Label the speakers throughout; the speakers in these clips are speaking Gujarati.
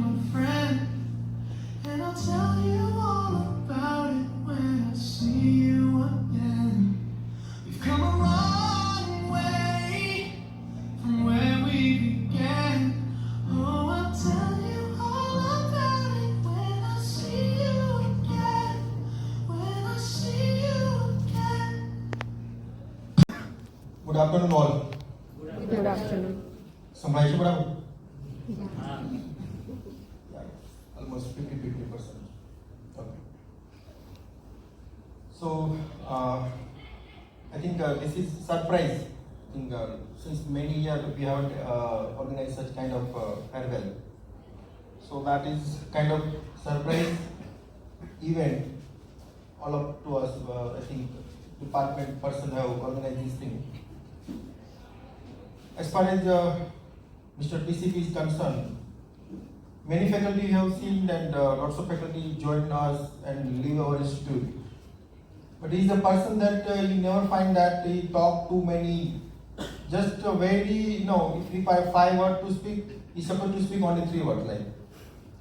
Speaker 1: my friend, and I'll tell you all about it when I see you again. We've come a long way from where we began. Oh, I'll tell you all about it when I see you again. When I see you again.
Speaker 2: Good afternoon, all.
Speaker 3: Good afternoon.
Speaker 2: સંભળાય છે બરાબર? Almost 50%. Okay. So, I think this is surprise. I think since many years we haven't organized such kind of farewell. So that is kind of surprise event. All up to us, I think department person have organized this thing. As far as Mr. PCP is concerned, many faculty have seen and lots of faculty joined us and leave our institute. But he is a person that you never find that he talk too many. Just very, if he have 5 words to speak, he's supposed to speak only 3 words, like,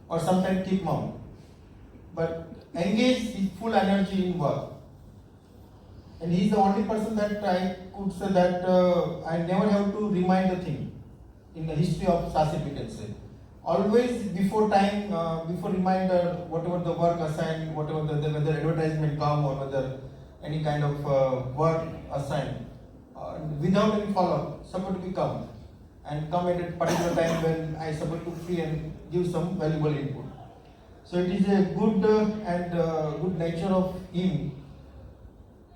Speaker 2: or sometimes keep mum. But engage with full energy in work. And he is the only person that I could say that I never have to remind the thing in the history of SASIP, we can say. Always before time, before reminder, whatever the work assigned, whatever whether advertisement come or whether any kind of work assigned, without any follow-up, supposed to be come and come at a particular time when I supposed to free and give some valuable input. So it is a good and good nature of him,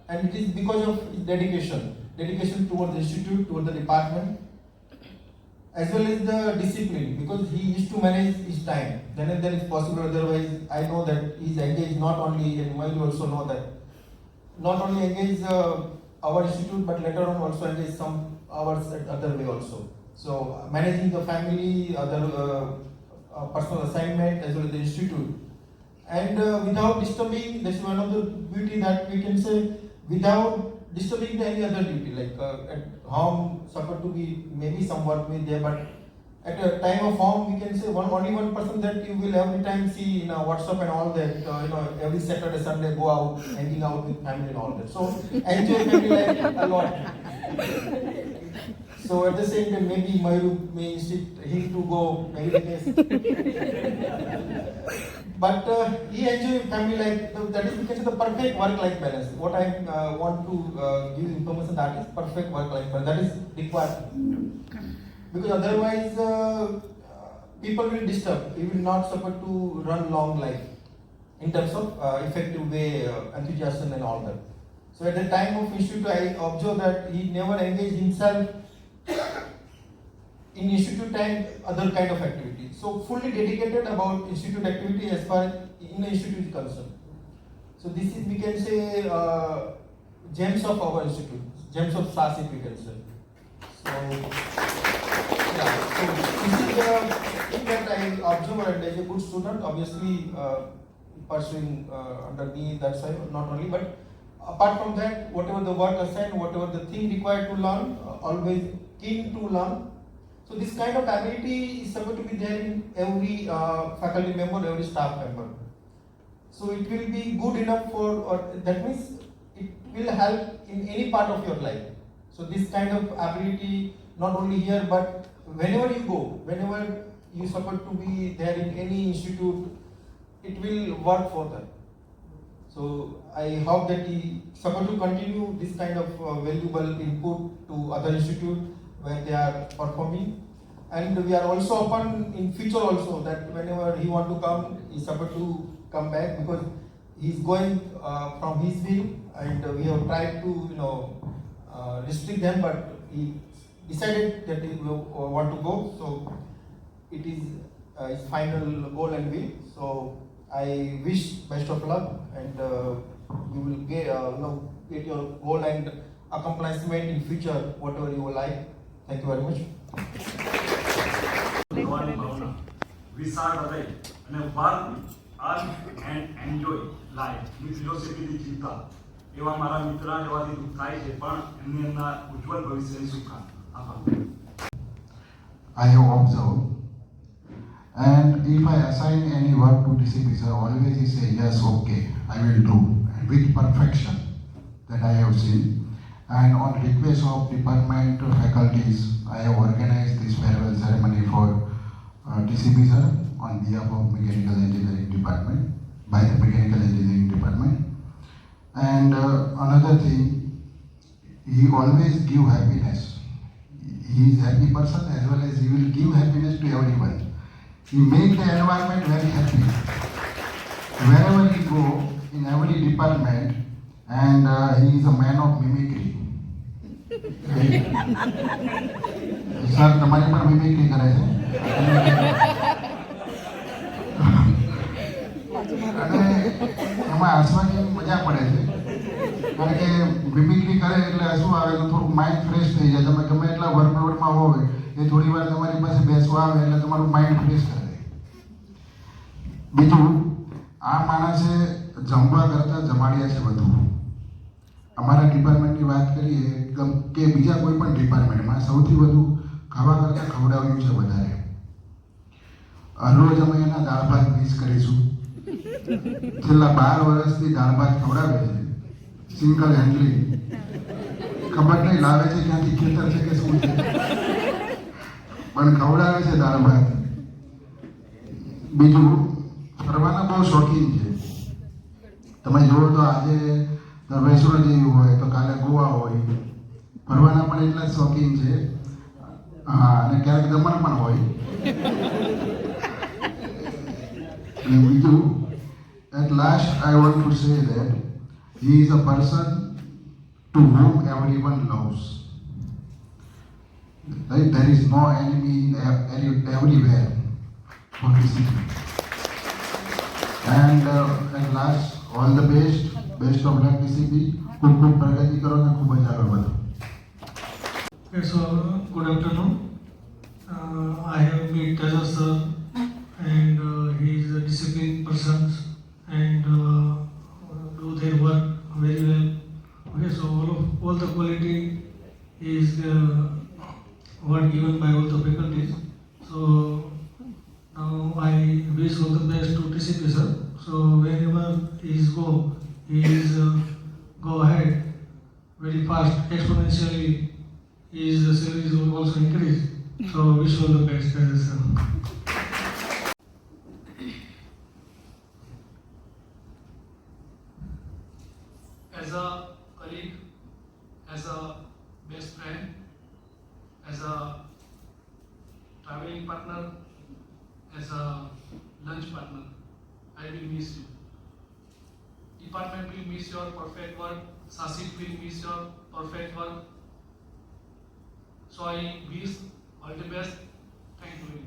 Speaker 2: and it is because of his dedication towards the institute, towards the department, as well as the discipline, because he used to manage his time. Then and then it's possible, otherwise I know that he is engaged not only, and you also know that, not only engage our institute, but later on also engage some hours at other way also. So managing the family, other personal assignment, as well as the institute. And without disturbing, that's one of the beauty that we can say, without disturbing any other duty, like at home, supposed to be maybe some work with there, but at a time of home, we can say only one person that you will every time see in WhatsApp and all that, every Saturday, Sunday go out, hanging out with family and all that. So enjoy family life a lot. So at the same time, maybe Mayuru may insist him to go, maybe the case. But he enjoy family life. That is, we can say, the perfect work-life balance. What I want to give information, that is perfect work-life balance. That is required. Because otherwise, people will disturb. He will not support to run long life in terms of effective way, enthusiasm and all that. So at the time of institute, I observed that he never engaged himself in institute time, other kind of activity. So fully dedicated about institute activity as far as in the institute is concerned. So this is, we can say, gems of our institute, gems of SASIP, we can say. So yeah, so this is the thing that I observe, and as a good student, obviously pursuing under me that side, not only, but apart from that, whatever the work assigned, whatever the thing required to learn, always keen to learn. So this kind of ability is supposed to be there in every faculty member, every staff member. So it will be good enough for, or that means it will help in any part of your life. So this kind of ability, not only here, but whenever you go, whenever you supposed to be there in any institute, it will work for them. So I hope that he supposed to continue this kind of valuable input to other institute where they are performing, and we are also open in future also that whenever he want to come, he is supposed to come back, because he is going from his will, and we have tried to restrict them, but he decided that he will want to go. So it is his final goal and will. So I wish best of luck, and you will get your goal and accomplishment in future, whatever you will like. Thank you very much.
Speaker 4: વિશાળ હૃદય અને વર્ક અર્ન એન્ડ એન્જોય લાઈફની ફિલોસોફીની ચિંતા એવા મારા મિત્ર જવાથી દુઃખ થાય છે, પણ એમને એમના ઉજ્જવલ ભવિષ્યની શુભકામના. આભાર.
Speaker 5: I have observed And if I assign any work to DCP sir, always he say, yes, okay, I will do, and with perfection that I have seen. And on request of department faculties, I have organized this farewell ceremony for DCP sir on behalf of Mechanical Engineering Department, by the Mechanical Engineering Department. And another thing, he always give happiness. He is a happy person as well as he will give happiness to everyone. He make the environment very happy. Wherever he go, in every department, and he is a man of mimicry. Sir તમારી પણ મિમિક્રી કરે છે અને એમાં હસવાની મજા પડે છે કારણ કે મિમિક્રી કરે એટલે હસવું આવે તો થોડુંક માઇન્ડ ફ્રેશ થઈ જાય. તમે ગમે એટલા વર્કલોડમાં હોય એ થોડી વાર તમારી પાસે બેસવા આવે એટલે તમારું માઇન્ડ ફ્રેશ કરે. બીજું, આ માણસે જમવા કરતાં જમાડ્યા છે વધુ. અમારા ડિપાર્ટમેન્ટની વાત કરીએ કે બીજા કોઈ પણ ડિપાર્ટમેન્ટમાં સૌથી વધુ ખાવા કરતાં ખવડાવ્યું છે વધારે. રોજ અમે એના દાળ ભાત મિસ કરીશું. છેલ્લા 12 વર્ષથી દાળ ભાત ખવડાવે છે, સિંગલ હેન્ડલિંગ. ખબર નહીં લાવે છે ક્યાંથી, ખેતર છે કે શું છે, પણ ખવડાવે છે દાળ ભાત. બીજું, ફરવાના બહુ શોખીન છે. તમે જુઓ તો આજે વૈષ્ણો દેવી હોય તો કાલે ગોવા હોય. ફરવાના પણ એટલા જ શોખીન છે. હા, અને ક્યારેક દમણ પણ હોય. અને બીજું, at last I want to say that he is a person to whom everyone loves. Right? There is no enemy everywhere for DCP. And at last, all the best of luck DCP. ખૂબ પ્રગતિ કરો ને ખૂબ જ આગળ વધો.
Speaker 6: Yes, so good afternoon. I have met Tejas sir, and he is a disciplined person and do their work very well. Okay, so all the quality is what given by all the faculties. So now I wish all the best to TCP sir. So whenever he is go ahead very fast, exponentially. His salaries will also increase. So wish all the best, sir.
Speaker 7: As a colleague, as a best friend, as a traveling partner, as a lunch partner, I will miss you. Department will miss your perfect work. Sasit will miss your perfect work. So I wish all the best. Thank you.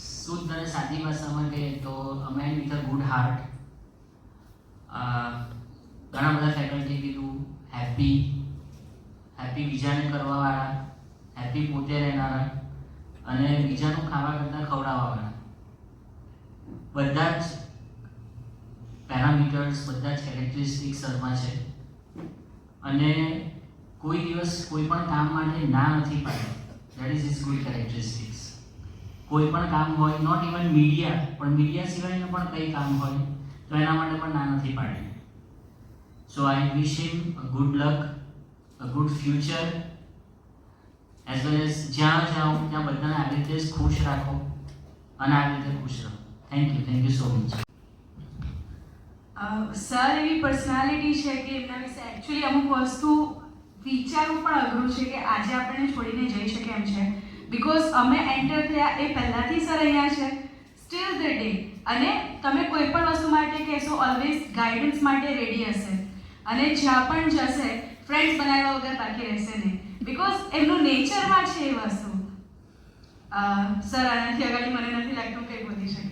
Speaker 8: શુદ્ધ અને સાદી ભાષામાં કહીએ તો a man with a good heart. ઘણા બધા ફેકલ્ટી કીધું, હેપી બીજાને કરવાવાળા, હેપી પોતે રહેનારા અને બીજાનું ખાવા કરતાં ખવડાવવાવાળા. બધા જ પેરામીટર્સ, બધા જ કેરેક્ટરિસ્ટિક્સ સરમાં છે અને કોઈ દિવસ કોઈ પણ કામ માટે ના નથી પાડે. That is his good characteristics. કોઈ પણ કામ હોય, નોટ ઇવન મીડિયા, પણ મીડિયા સિવાયનું પણ કંઈ કામ હોય તો એના માટે પણ ના નથી પાડે. So I wish him a good luck, a good future, as well as જ્યાં જાઓ ત્યાં બધાને આવી રીતે જ ખુશ રાખો અને આવી રીતે ખુશ રહો. Thank you so much.
Speaker 9: Sir એવી પર્સનાલિટી છે કે એમના વિશે એકચ્યુઅલી અમુક વસ્તુ વિચારવું પણ અઘરું છે કે આજે આપણને છોડીને જઈ શકે એમ છે. બિકોઝ અમે એન્ટર થયા એ પહેલાંથી સર અહીંયા છે, સ્ટીલ ધ ડે. અને તમે કોઈ પણ વસ્તુ માટે કહેશો ઓલવેઝ ગાઈડન્સ માટે રેડી હશે અને જ્યાં પણ જશે ફ્રેન્ડ્સ બનાવ્યા વગર બાકી રહેશે નહીં. બિકોઝ એમનું નેચરમાં છે એ વસ્તુ. સર આનાથી આગળ મને નથી લાગતું કંઈ વધી શકે.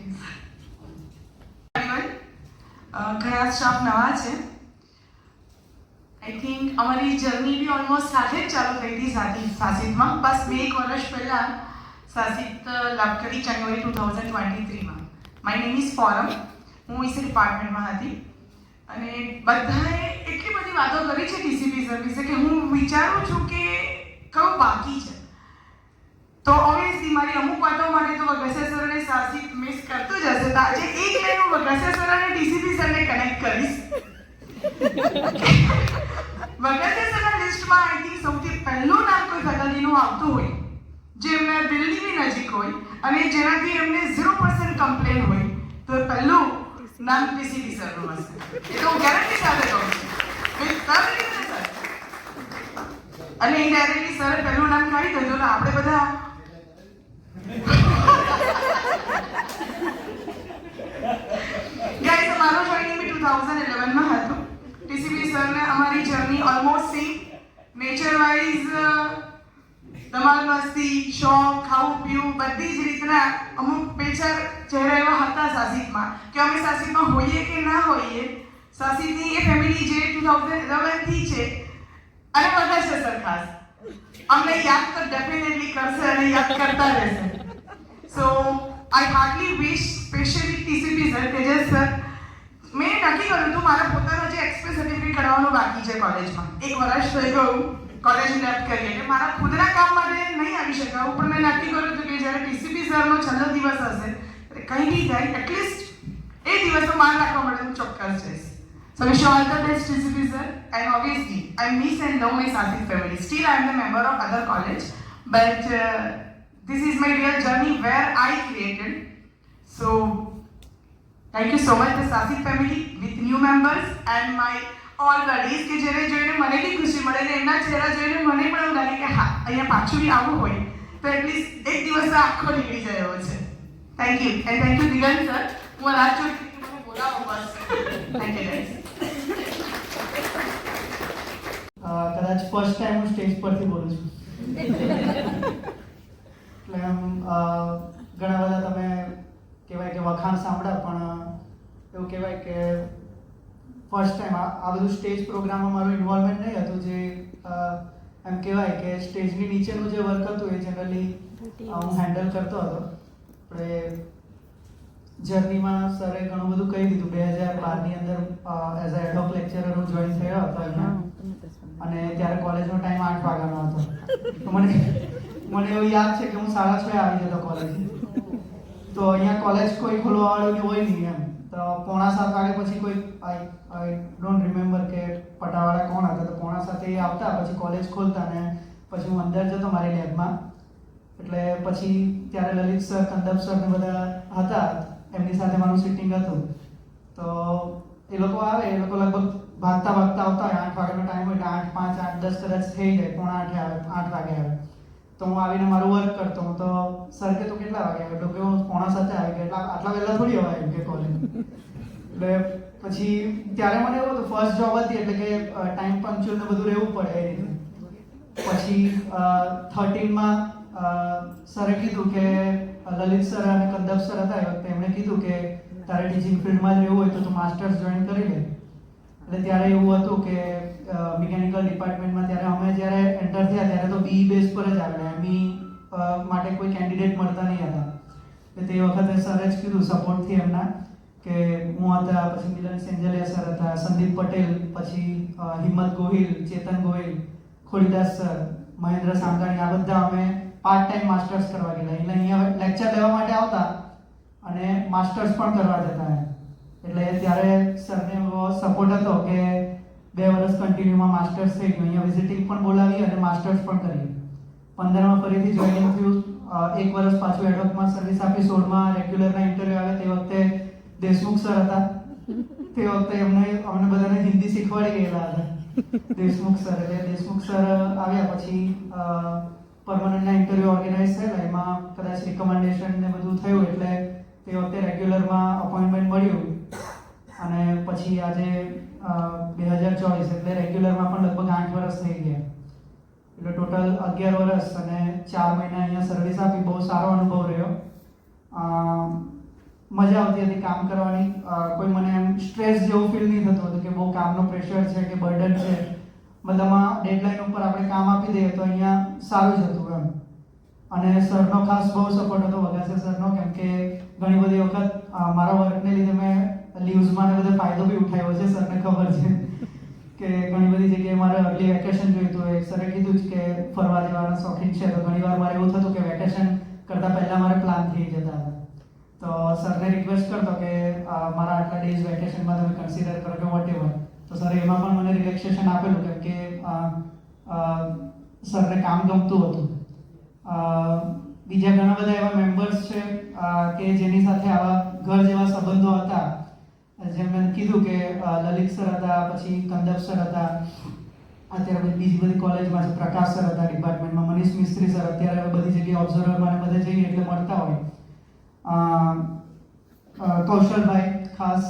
Speaker 10: ઘણા સ્ટાફ નવા છે. આઈ થિંક અમારી જર્ની બી ઓલમોસ્ટ સાથે જ ચાલુ થઈ હતી સાસિતમાં. બસ 1 વર્ષ પહેલાં સાસિત લાભ કરી જાન્યુઆરી 2023માં. My name is Foram. હું ઇસી ડિપાર્ટમેન્ટમાં હતી અને બધાએ એટલી બધી વાતો કરી છે ટીસીપી સર વિશે કે હું વિચારું છું કે કયું બાકી છે. તો ઓબ્વિયસલી મારી અમુક વાતો માટે તો વઘાસિયા સર અને સાહસિક મિસ કરતું જ હશે. તો આજે એક લાઈન હું વઘાસિયા સર અને ટીસીપી સરને કનેક્ટ કરીશ. વઘાસિયા સરના લિસ્ટમાં આઈ થિંક સૌથી પહેલું નામ કોઈ ફેકલ્ટીનું આવતું હોય જે એમના દિલની બી નજીક હોય અને જેનાથી એમને 0% કમ્પ્લેન હોય તો પહેલું નામ ટીસીપી સરનું હશે. એ તો હું ગેરંટી સાથે કહું છું. અને ઇનડાયરેક્ટલી સર પહેલું નામ કાઢી દેજો તો આપણે બધા ગાઈસ અમારો જોઈનિંગ બી 2011 માં હતું. ટીસીપી સરને અમારી journey almost same. Nature wise ધમાલ મસ્તી, શોખ, ખાવું પીવું બધી જ રીતના અમુક બે ચાર ચહેરા એવા હતા સાહસિકમાં કે અમે સાહસિકમાં હોઈએ કે ના હોઈએ, સાહસિકની એ ફેમિલી જે 2011 થી છે અને વઘાસિયા સર ખાસ અમને યાદ તો ડેફિનેટલી કરશે અને યાદ કરતા રહેશે. So I hardly wish specially TCP sir, Tejas sir, મેં નક્કી કર્યું હતું મારા પોતાનો જે એક્સપ્રેસ સર્ટિફિકેટ કઢાવવાનું બાકી છે કોલેજમાં. 1 વર્ષ થઈ ગયું કોલેજ લેફ્ટ કરી એટલે મારા ખુદના કામ માટે નહીં આવી શકાયું, પણ મેં નક્કી કર્યું હતું કે જ્યારે ટીસીપી સરનો છેલ્લો દિવસ હશે કંઈ બી થાય એટલીસ્ટ એ દિવસનો માન રાખવા માટે હું ચોક્કસ જઈશ. So wish you all the best, TCP sir, and obviously I miss and love my Sasik family. Still I am a member of other college, but this is my real journey where I created. So thank you so much the Sasik family with new members and my all buddies કે જેને જોઈને મને બી ખુશી મળે ને એમના ચહેરા જોઈને મને પણ એવું લાગે કે હા અહીંયા પાછું બી આવવું હોય તો એટલીસ્ટ એક દિવસ આખો નીકળી જાય એવો છે. Thank you and thank you Digant sir. હું રાત જોઈ મને બોલાવો બસ. Thank you guys.
Speaker 11: કદાચ ફર્સ્ટ ટાઈમ હું સ્ટેજ પરથી બોલું છું એટલે આમ ઘણા બધા તમે કહેવાય કે વખાણ સાંભળ્યા પણ એવું કહેવાય કે ફર્સ્ટ ટાઈમ આ બધું સ્ટેજ પ્રોગ્રામમાં મારું ઇન્વોલ્વમેન્ટ નહીં હતું. જે એમ કહેવાય કે સ્ટેજની નીચેનું જે વર્ક હતું એ જનરલી હું હેન્ડલ કરતો હતો. આપણે જર્નીમાં સરે ઘણું બધું કહી દીધું. 2012ની અંદર as a head of lecturer હું જોઈન થયો હતો અહીંયા અને ત્યારે કોલેજનો ટાઈમ 8 વાગ્યાનો હતો. તો મને એવું યાદ છે કે હું 6:30 આવી જતો કોલેજ. તો અહીંયા કોલેજ કોઈ ખોલવાવાળું હોય નહીં એમ. તો 6:45 વાગે પછી કોઈ આઈ ડોન્ટ રિમેમ્બર કે પટાવાળા કોણ હતા, તો 6:45 એ આવતા પછી કોલેજ ખોલતા ને પછી હું અંદર જતો મારી લેબમાં. એટલે પછી ત્યારે લલિત સર, કંદપ સર ને બધા હતા, એમની સાથે મારું સિટિંગ હતું. તો એ લોકો આવે, એ લોકો લગભગ ભાગતા આવતા હોય. 8 વાગ્યાનો ટાઈમ હોય એટલે 8:05, 8:10 કદાચ થઈ જાય, 7:45 આવે, 8 વાગે આવે. તો હું આવીને મારું વર્ક કરતો હું. તો સર કે તો કેટલા વાગે આવ્યો? તો કે હું 6:45 આવી ગયો. એટલે આટલા વહેલા થોડી અવાય એમ કે કોલેજ. એટલે પછી ત્યારે મને એવું હતું ફર્સ્ટ જોબ હતી એટલે કે ટાઈમ પંક્ચ્યુઅલ ને બધું રહેવું પડે એ રીતે. પછી 13માં સરે કીધું કે લલિત સર અને કંદપ સર હતા એ વખતે એમણે કીધું કે તારે ટીચિંગ ફિલ્ડમાં જ રહેવું હોય તો તું માસ્ટર્સ જોઈન કરી લે. એટલે ત્યારે એવું હતું કે મિકેનિકલ ડિપાર્ટમેન્ટમાં ત્યારે અમે જ્યારે એન્ટર થયા ત્યારે તો BE બેઝ પર જ આવેલા, ME માટે કોઈ કેન્ડિડેટ મળતા નહીં હતા. એટલે તે વખતે સરે જ કીધું સપોર્ટથી એમના કે હું હતા, પછી મિલન સેન્જલિયા સર હતા, સંદીપ પટેલ, પછી હિંમત ગોહિલ, ચેતન ગોહિલ, ખોડીદાસ સર, મહેન્દ્ર સાંગાણી, આ બધા અમે પાર્ટ ટાઈમ માસ્ટર્સ કરવા ગયેલા. એટલે અહીંયા લેક્ચર લેવા માટે આવતા અને માસ્ટર્સ પણ કરવા જતા. એટલે ત્યારે સરને એવો સપોર્ટ હતો કે 2 વર્ષ કન્ટિન્યુમાં માસ્ટર્સ થઈ ગયું. અહીંયા વિઝિટિંગ પણ બોલાવી અને માસ્ટર્સ પણ કરી. 15માં ફરીથી જોઈનિંગ થયું. 1 વર્ષ પાછું એડવોકમાં સર્વિસ આપી. 16માં રેગ્યુલરના ઇન્ટરવ્યૂ આવે. તે વખતે દેશમુખ સર હતા. તે વખતે અમને બધાને હિન્દી શીખવાડી ગયેલા હતા દેશમુખ સર. એટલે દેશમુખ સર આવ્યા પછી પરમનન્ટના ઇન્ટરવ્યૂ ઓર્ગેનાઇઝ થયેલા. એમાં કદાચ રિકમેન્ડેશન ને બધું થયું એટલે તે વખતે રેગ્યુલરમાં અપોઇન્ટમેન્ટ મળ્યું. અને પછી આજે 2024 એટલે રેગ્યુલરમાં પણ લગભગ 8 વર્ષ થઈ ગયા. એટલે ટોટલ 11 વર્ષ અને 4 મહિના અહીંયા સર્વિસ આપી. બહુ સારો અનુભવ રહ્યો. મજા આવતી હતી કામ કરવાની. કોઈ મને એમ સ્ટ્રેસ જેવું ફીલ નહીં થતું હતું કે બહુ કામનો પ્રેશર છે કે બર્ડન છે. બધામાં ડેડલાઇન ઉપર આપણે કામ આપી દઈએ તો અહીંયા સારું જ હતું એમ. અને સરનો ખાસ બહુ સપોર્ટ હતો, વઘાસિયા સરનો, કેમ કે ઘણી બધી વખત મારા વર્કને લીધે મેં લીવ્સમાં ને બધો ફાયદો બી ઉઠાવ્યો છે. સરને ખબર છે કે ઘણી બધી જગ્યાએ મારે અર્લી વેકેશન જોઈતું હોય. સરે કીધું જ કે ફરવા જવાના શોખીન છે, તો ઘણીવાર મારે એવું થતું કે વેકેશન કરતાં પહેલાં મારે પ્લાન થઈ જતા હતા. તો સરને રિક્વેસ્ટ કરતો કે મારા આટલા ડેઝ વેકેશનમાં તમે કન્સિડર કરો કે વોટ એવર. તો સરે એમાં પણ મને રિલેક્સેશન આપેલું કેમ કે સરને કામ ગમતું હતું. બીજા ઘણા બધા એવા મેમ્બર્સ છે કે જેની સાથે આવા ઘર જેવા સંબંધો હતા. જેમ મેં કીધું કે લલિત સર હતા, પછી કંદપ સર હતા, અત્યારે બીજી બધી કોલેજમાં છે, પ્રકાશ સર હતા ડિપાર્ટમેન્ટમાં, મનીષ મિસ્ત્રી સર અત્યારે બધી જગ્યાએ ઓબ્ઝર્વરમાં બધે જઈએ એટલે મળતા હોય. કૌશલભાઈ ખાસ,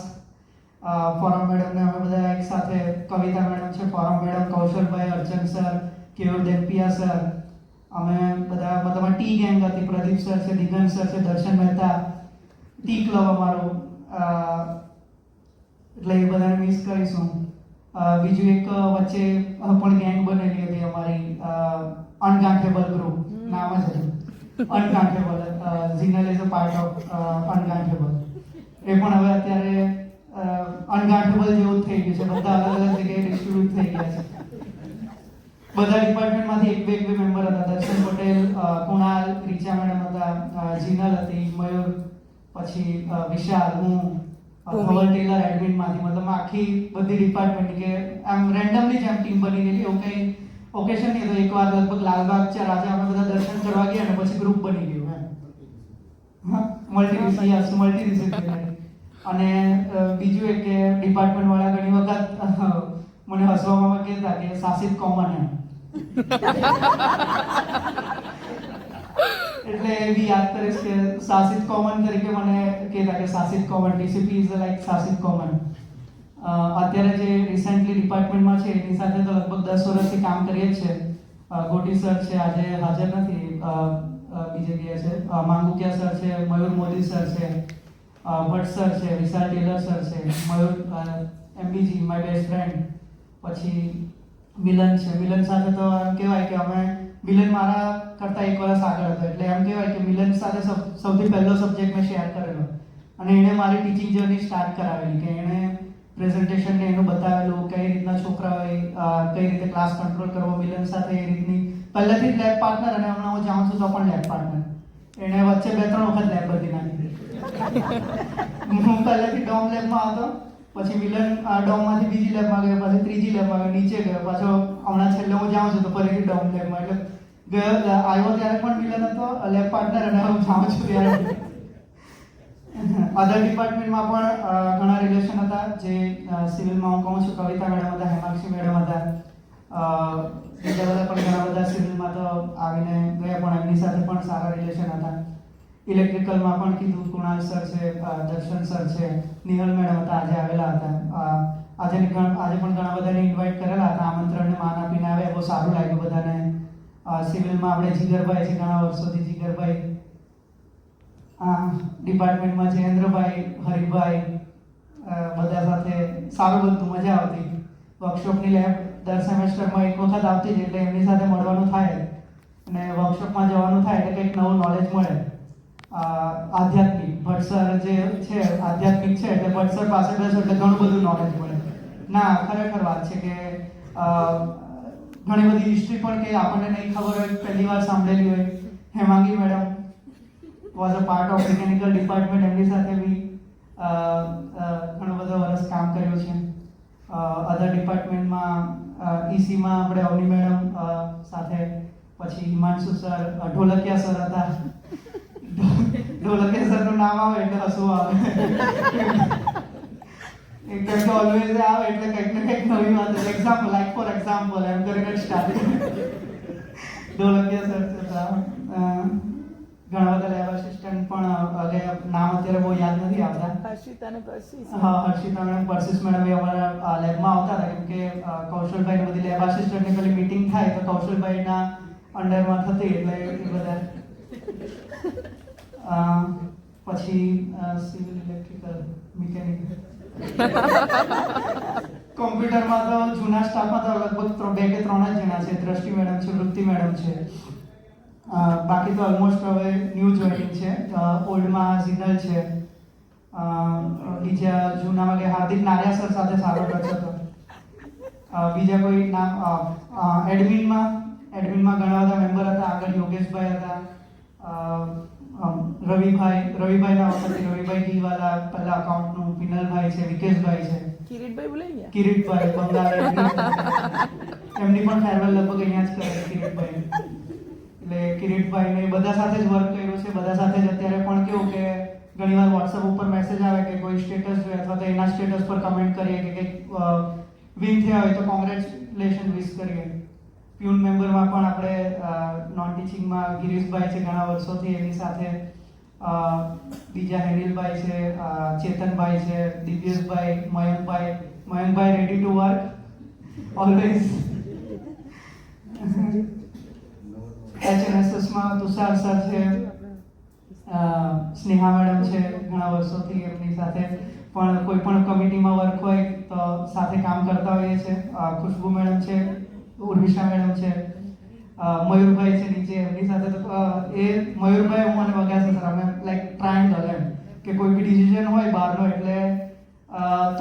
Speaker 11: ફોરમ મેડમને અમે બધા એક સાથે, કવિતા મેડમ છે, ફોરમ મેડમ, કૌશલભાઈ, અર્ચન સર, કેયુર દેવપિયા સર, અમે બધા મતલબ ટી ગેંગ હતી. પ્રદીપ સર છે, દિગંત સર છે, દર્શન મહેતા, ટી ક્લબ અમારું, એટલે એ બધાને મિસ કરીશું. બીજું એક વચ્ચે પણ ગેંગ બનેલી હતી અમારી, અનગાંઠેબલ ગ્રુપ નામ જ હતું, અનગાંઠેબલ. ઝિનલ ઇઝ અ પાર્ટ ઓફ અનગાંઠેબલ. એ પણ હવે અત્યારે અનગાંઠેબલ જેવું જ થઈ ગયું છે, બધા અલગ અલગ જગ્યાએ ડિસ્ટ્રીબ્યુટ થઈ ગયા છે. બધા ડિપાર્ટમેન્ટમાંથી એક બે મેમ્બર હતા. દર્શન પટેલ, કુણાલ, રીચા મેડમ હતા, જીનલ હતી, મયુર, પછી વિશાલ, હું, ધવલ ટેલર એડમિનમાંથી. મતલબ આખી બધી ડિપાર્ટમેન્ટ કે આમ રેન્ડમલી જ આમ ટીમ બની ગયેલી. એવું કંઈ ઓકેશન નહીં. તો એકવાર લગભગ લાલબાગ છે રાજા અમે બધા દર્શન કરવા ગયા અને પછી ગ્રુપ બની ગયું એમ. હા, મલ્ટીડિસિપ્લિનરી. અને બીજું એક કે ડિપાર્ટમેન્ટ વાળા ઘણી વખત મને હસવામાં કહેતા કે શાસિત કોમન એમ. એટલે એવી યાદ કરીશ કે શાસિત કોમન તરીકે મને કહેતા કે શાસિત કોમન, ડીસીપી ઇઝ લાઈક શાસિત કોમન. અત્યારે જે રિસેન્ટલી ડિપાર્ટમેન્ટમાં છે એની સાથે તો લગભગ 10 વર્ષથી કામ કરીએ જ છે. ગોટી સર છે, આજે હાજર નથી, બીજે ગયા છે. માંગુકિયા સર છે, મયુર મોદી સર છે, ભટ્ટ સર છે, વિશાલ ટેલર સર છે, મયુર એમબીજી માય બેસ્ટ ફ્રેન્ડ, પછી મિલન છે. મિલન સાથે તો એમ કહેવાય કે અમે, મિલન મારા કરતાં 1 વર્ષ આગળ હતો, એટલે એમ કહેવાય કે મિલન સાથે સૌથી પહેલો સબ્જેક્ટ મેં શેર કરેલો અને એણે મારી ટીચિંગ જર્ની સ્ટાર્ટ કરાવેલી. કે એણે પ્રેઝન્ટેશનને એનું બતાવેલું કઈ રીતના છોકરાઓએ કઈ રીતે ક્લાસ કંટ્રોલ કરવો. મિલન સાથે એ રીતની પહેલેથી જ લેબ પાર્ટનર, અને હમણાં હું જાઉં છું તો પણ લેબ પાર્ટનર. એણે વચ્ચે 2-3 વખત લેબ બદલી નાખી. હું પહેલેથી ડોમ લેબમાં હતો, પછી મિલન ડોમમાંથી બીજી લેબમાં ગયો, પછી ત્રીજી લેબમાં ગયો, નીચે ગયો, પાછો હમણાં છેલ્લે હું જાઉં છું તો ફરીથી ડોમ લેબમાં. એટલે આવ્યો ત્યારે પણ મિલન હતો લેબ પાર્ટનર, અને હું જાઉં છું ત્યારે. અધર ડિપાર્ટમેન્ટમાં પણ ઘણા રિલેશન હતા. જે સિવિલમાં હું કહું છું કવિતા મેડમ હતા, હેમાક્ષી મેડમ હતા, બીજા બધા પણ ઘણા બધા સિવિલમાં તો આવીને ગયા, પણ એમની સાથે પણ સારા રિલેશન હતા. ઇલેક્ટ્રિકલમાં પણ કીધું કુણાલ સર છે, દર્શન સર છે, નિહલ મેડમ હતા, આજે આવેલા હતા. આજે પણ ઘણા બધાને ઇન્વાઇટ કરેલા હતા, આમંત્રણને માન આપીને આવ્યા. બહુ સારું લાગ્યું બધાને. સિવિલમાં આપણે જીગરભાઈ છે, ઘણા વર્ષોથી જીગરભાઈ. ડિપાર્ટમેન્ટમાં જયેન્દ્રભાઈ, હરિભાઈ, બધા સાથે સારું બધું, મજા આવતી. વર્કશોપની લેબ દર સેમેસ્ટરમાં 1 વખત આવતી જ, એટલે એમની સાથે મળવાનું થાય અને વર્કશોપમાં જવાનું થાય એટલે કંઈક નવું નોલેજ મળે. આધ્યાત્મિક ભટ્ટ સર જે છે આધ્યાત્મિક છે, એટલે ભટ્ટ સર પાસે બેસો એટલે ઘણું બધું નોલેજ મળે. ના, ખરેખર વાત છે કે ઘણી બધી હિસ્ટ્રી પણ કે આપણને નહીં ખબર હોય, પહેલી વાર સાંભળેલી હોય. Hemangi madam was a part of mechanical department. એમની સાથે બી ઘણો બધો વર્ષ કામ કર્યું છે. અધર ડિપાર્ટમેન્ટમાં ઈસીમાં આપણે અવની મેડમ સાથે, પછી હિમાંશુ સર, ઢોલકિયા સર હતા. ઢોલકિયા સરનું નામ આવે એટલે હસવું આવે. કેમ કે ઓલવેઝ આવે એટલે કંઈક ને કંઈક નવી વાત. એક્ઝામ્પલ, લાઈક ફોર એક્ઝામ્પલ એમ કરીને સ્ટાર્ટ. ઢોલકિયા સર હતા. ઘણા બધા લેબ આસિસ્ટન્ટ પણ નામ અત્યારે બહુ યાદ નથી આવતા. હર્ષિતા અને પરસીસ મેડમ એ અમારા લેબમાં આવતા હતા, કેમ કે કૌશલભાઈ બધી લેબ આસિસ્ટન્ટની પેલી મીટિંગ થાય તો કૌશલભાઈના અંડરમાં થતી, એટલે એ બધા. પછી સિવિલ, ઇલેક્ટ્રિકલ, મિકેનિકલ. કોમ્પ્યુટરમાં તો જૂના સ્ટાફમાં તો લગભગ 2 કે 3 જ જણા છે. દ્રષ્ટિ મેડમ છે, વૃત્તિ મેડમ છે. બાકી તો ઓલમોસ્ટ હવે ન્યૂ જોઈનિંગ છે. ઓલ્ડમાં ઝિનલ છે. બીજા જૂનામાં કે હાર્દિક નારિયા સર સાથે સારો ટચ હતો. બીજા કોઈ નામ એડમિનમાં ઘણા બધા મેમ્બર હતા. આગળ યોગેશભાઈ હતા, રવિભાઈના વખતે રવિભાઈ ડીવાલા, પહેલા અકાઉન્ટનું પિનલભાઈ છે, વિકેશભાઈ છે, કિરીટભાઈ બંગાળી, એમની પણ ફેરવેલ લગભગ અહીંયા જ કરે કિરીટભાઈ. એટલે કિરીટભાઈને બધા સાથે જ વર્ક કર્યું છે. બધા સાથે જ અત્યારે પણ કેવું કે ઘણીવાર વોટ્સઅપ ઉપર મેસેજ આવે કે કોઈ સ્ટેટસ જોઈએ અથવા તો એના સ્ટેટસ પર કમેન્ટ કરીએ કે કંઈક વિન થયા હોય તો કોંગ્રેચ્યુલેશન વિશ કરીએ. પ્યુન મેમ્બરમાં પણ આપણે નોન ટીચિંગમાં ગિરીશભાઈ છે ઘણા વર્ષોથી એની સાથે, બીજા હેનિલભાઈ છે, ચેતનભાઈ છે, દિવ્યેશભાઈ, મયંકભાઈ રેડી ટુ વર્ક ઓલવેઝ. HNSSમાં તુષાર સર છે, સ્નેહા મેડમ છે ઘણા વર્ષોથી એમની સાથે પણ કોઈ પણ કમિટીમાં વર્ક હોય તો સાથે કામ કરતા હોઈએ છીએ. ખુશ્બુ મેડમ છે, ઉર્વિશા મેડમ છે, મયુરભાઈ છે નીચે, એમની સાથે તો એ મયુરભાઈ હું અને વગાસે સર અમે લાઈક ટ્રાયંગલ એમ કે કોઈ બી ડિસિઝન હોય બહારનો એટલે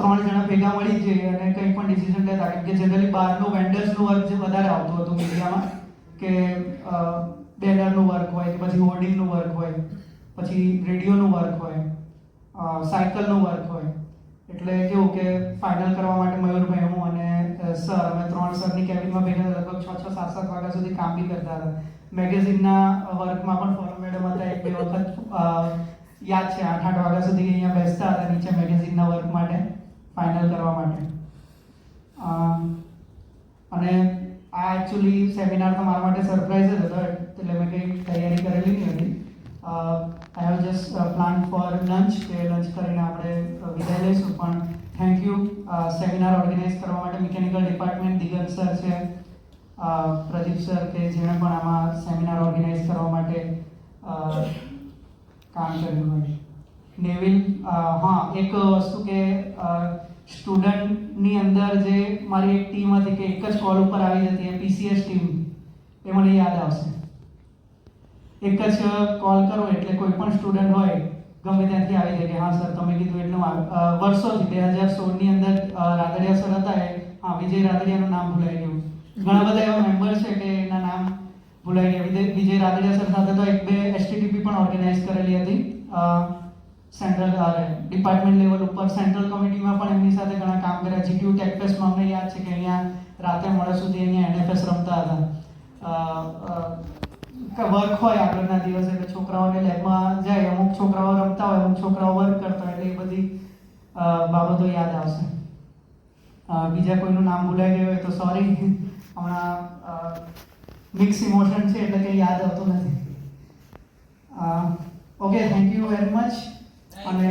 Speaker 11: 3 જણા ભેગા મળી જ જઈએ અને કંઈ પણ ડિસિઝન લેતા. કેમ કે જનરલી બહારનું વેન્ડર્સનું વર્ક જે વધારે આવતું હતું મીડિયામાં કે બેનરનું વર્ક હોય કે પછી હોર્ડિંગનું વર્ક હોય, પછી રેડિયોનું વર્ક હોય, સાયકલનું વર્ક હોય. એટલે કેવું કે ફાઇનલ કરવા માટે મયુરભાઈ, હું અને સર અમે 3 સરની કેબિનમાં ભેગા લગભગ 6-7 વાગ્યા સુધી કામ બી કરતા હતા. મેગેઝિનના વર્કમાં પણ ફોરમ મેડમ હતા, 1-2 વખત યાદ છે 8-8 વાગ્યા સુધી અહીંયા બેસતા હતા નીચે મેગેઝિનના વર્ક માટે ફાઇનલ કરવા માટે. અને આ એકચ્યુઅલી સેમિનાર તો મારા માટે સરપ્રાઈઝ જ હતો એટલે મેં કંઈ તૈયારી કરેલી નહીં હતી. I have just planned for lunch કે લંચ કરીને આપણે વિદાય લઈશું. પણ થેન્ક યુ સેમિનાર ઓર્ગેનાઇઝ કરવા માટે મિકેનિકલ ડિપાર્ટમેન્ટ, દિગંત સર છે, પ્રદીપ સર કે જેણે પણ આમાં સેમિનાર ઓર્ગેનાઇઝ કરવા માટે કામ કર્યું હોય. નેવિલ, હા એક વસ્તુ કે સ્ટુડન્ટની અંદર જે મારી એક ટીમ હતી કે એક જ કોલ ઉપર આવી જતી એ PCS ટીમ, એ મને યાદ આવશે. એક જ કોલ કરો એટલે કોઈ પણ સ્ટુડન્ટ હોય ગમે ત્યાંથી આવી જાય કે હા સર તમે કીધું એટલું વર્ષોથી 2016ની અંદર રાદડિયા સર હતા એ, હા વિજય રાદડિયાનું નામ ભૂલાઈ ગયું. ઘણા બધા એવા મેમ્બર છે કે એના નામ ભૂલાઈ ગયા. વિજય રાદડિયા સર સાથે તો 1-2 STTP પણ ઓર્ગેનાઇઝ કરેલી હતી સેન્ટ્રલ ડિપાર્ટમેન્ટ લેવલ ઉપર. સેન્ટ્રલ કમિટીમાં પણ એમની સાથે ઘણા કામ કર્યા. GTU ટેકફેસ્ટમાં અમને યાદ છે કે અહીંયા રાતે મોડા સુધી અહીંયા NFS રમતા હતા. વર્ક હોય આગળના દિવસે એટલે છોકરાઓને લેબમાં જાય, અમુક છોકરાઓ રમતા હોય, અમુક છોકરાઓ વર્ક કરતા હોય, એટલે એ બધી બાબતો યાદ આવશે. બીજા કોઈનું નામ ભૂલાઈ ગયું હોય તો સોરી, હમણાં મિક્સ ઇમોશન છે એટલે કંઈ યાદ આવતું નથી. Okay, thank you very much. અને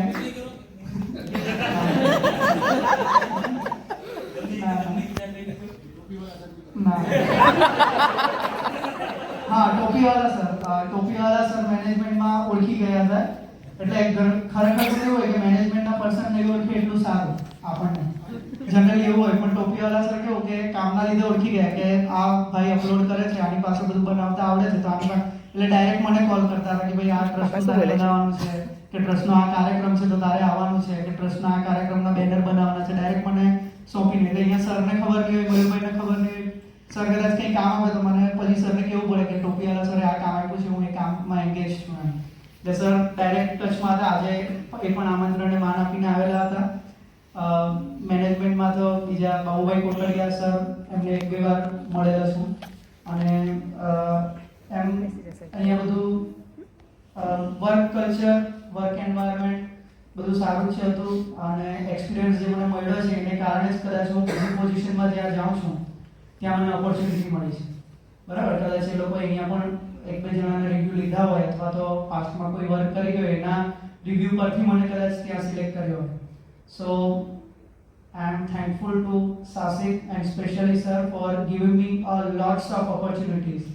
Speaker 11: હા ટોપીવાલા સર મેનેજમેન્ટમાં ઓળખી ગયા હતા એટલે ખરેખર એવું હોય કે મેનેજમેન્ટના પર્સન નહીં ઓળખે એટલું સારું આપણને. જનરલી એવું હોય પણ ટોપીવાલા સર કેવું કે કામના લીધે ઓળખી ગયા કે આ ભાઈ અપલોડ કરે છે, આની પાસે બધું બનાવતા આવડે છે, તો આની પાસે એટલે ડાયરેક્ટ મને કોલ કરતા હતા કે ભાઈ આ ટ્રસ્ટનું બનાવવાનું છે કે ટ્રસ્ટનો આ કાર્યક્રમ છે તો તારે આવવાનું છે કે ટ્રસ્ટના આ કાર્યક્રમના બેનર બનાવવાના છે. ડાયરેક્ટ મને સોંપીને એટલે અહીંયા સરને ખબર નહીં હોય, મયુરભાઈને ખબર નહીં હોય, સર કદાચ કંઈ કામ આવે તો મને પછી સરને કેવું પડે કે ટોપીવાલા સરે આ કામ આપ્યું છે, હું એ કામમાં એન્ગેજ છું એમ. એટલે સર ડાયરેક્ટ ટચમાં હતા. આજે એ પણ આમંત્રણને માન આપીને આવેલા હતા. મેનેજમેન્ટમાં તો બીજા બાબુભાઈ કોટડિયા સર, એમને 1-2 વાર મળેલા છું. અને એમ અહીંયા બધું વર્ક કલ્ચર, વર્ક એન્વાયરમેન્ટ બધું સારું છે હતું. અને એક્સપિરિયન્સ જે મને મળ્યો છે એને કારણે જ કદાચ હું બીજી પોઝિશનમાં જ્યાં જાઉં છું ત્યાં મને ઓપોર્ચ્યુનિટી મળી છે. બરાબર, કદાચ એ લોકો અહીંયા પણ 1-2 જણાને રિવ્યૂ લીધા હોય અથવા તો પાસ્ટમાં કોઈ વર્ક કરી ગયો એના રિવ્યૂ પરથી મને કદાચ ત્યાં સિલેક્ટ કર્યો હોય. સો I am thankful to Sasik and especially sir for giving me a lots of opportunities.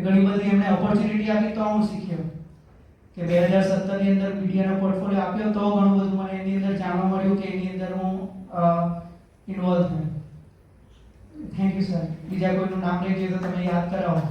Speaker 11: ઘણી બધી એમને ઓપોર્ચ્યુનિટી આપી તો હું શીખ્યો કે 2017ની અંદર મીડિયાનો પોર્ટફોલિયો આપ્યો તો ઘણું બધું મને એની અંદર જાણવા મળ્યું કે એની અંદર હું ઇન્વોલ્વ થયો. Thank you sir. બીજા કોઈનું નામ લઈ જોઈએ તો તમે યાદ કરાવો.